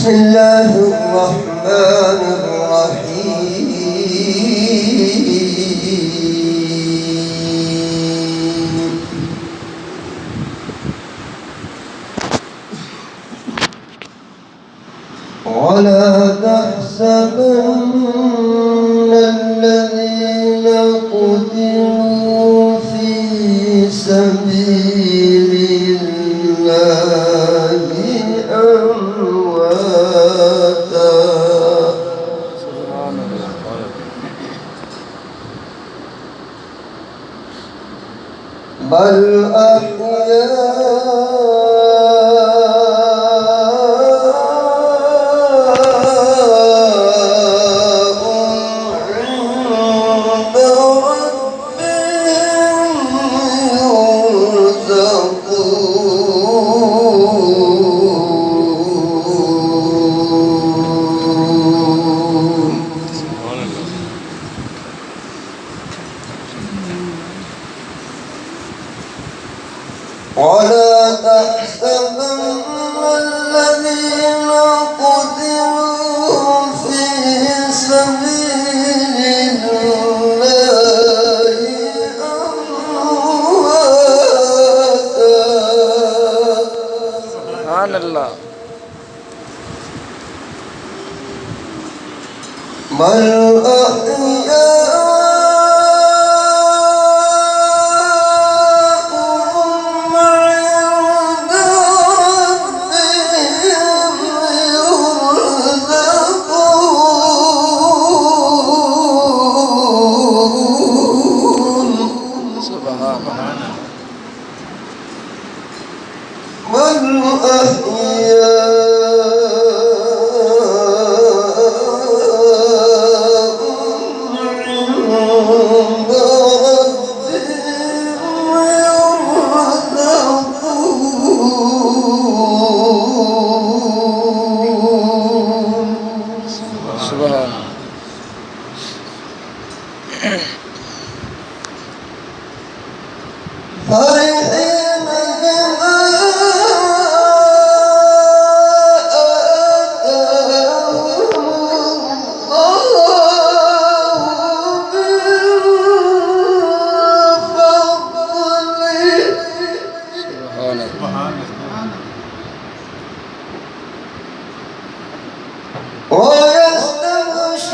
بسم الله الرحمن الرحيم ولا تحسبن الذين قتلوا في سبيل الله أمواتا بل أحياء عند ربهم ولا تحسبن الذين قتلوا في سبيل الله أمواتا سبحان الله بل أحياء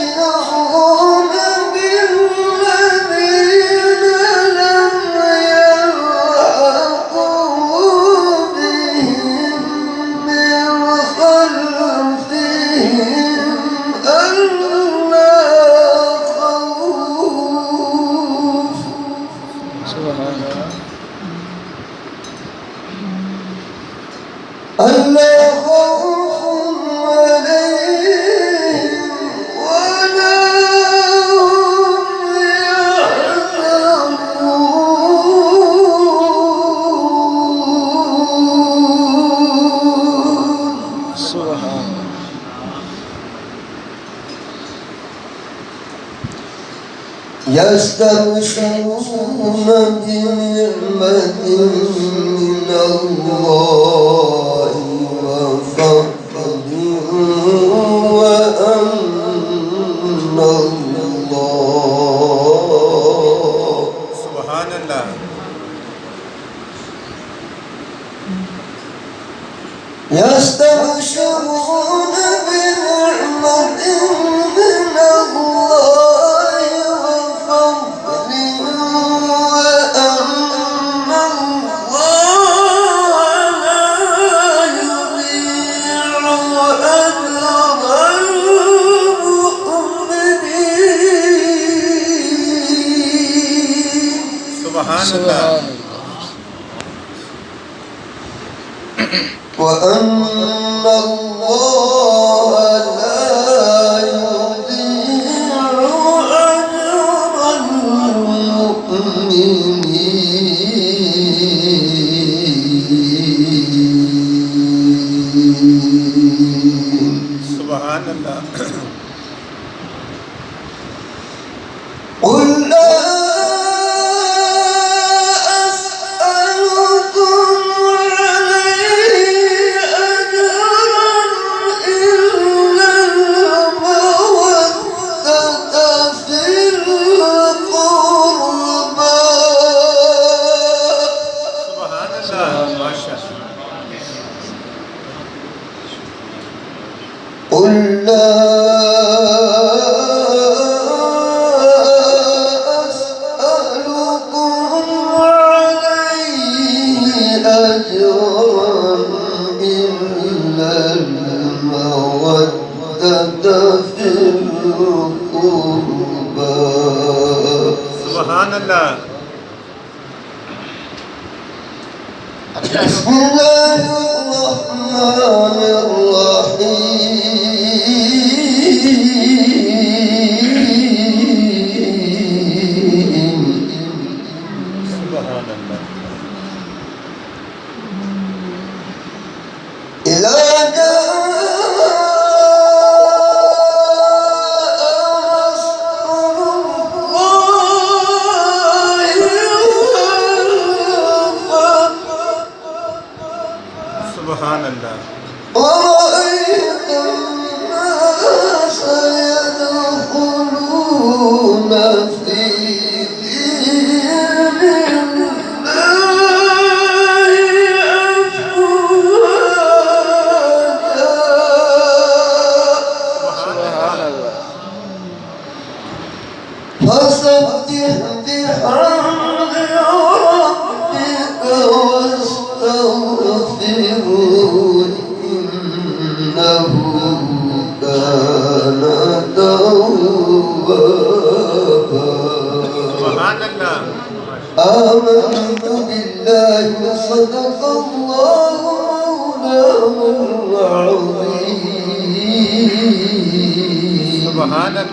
ويستبشرون بالذين لم يلحقوا بهم من خلفهم ألا خوف ألا خوف عليهم ولا هم يحزنون سبحان يستبشرون بنعمة من الله وفضل وأن الله سبحان الله يستبشرون بنعمة من الله وفضل وأن الله لا يضيع أجر المؤمنين سبحان الله سبحان وأن الله لا يضيع أجر المؤمنين سبحان الله قل لا أسألكم عليه أجرا Subhanallah. بسم الله الرحمن الرحيم Subhanallah. إذا جاء Subhanallah. ورأيت الناس يدخلون في دين الله أفواجا فسبح بحمد ربك واستغفره إنه كان توابا Subhanallah. آمنت بالله صدق الله مولانا العظيم Subhanallah.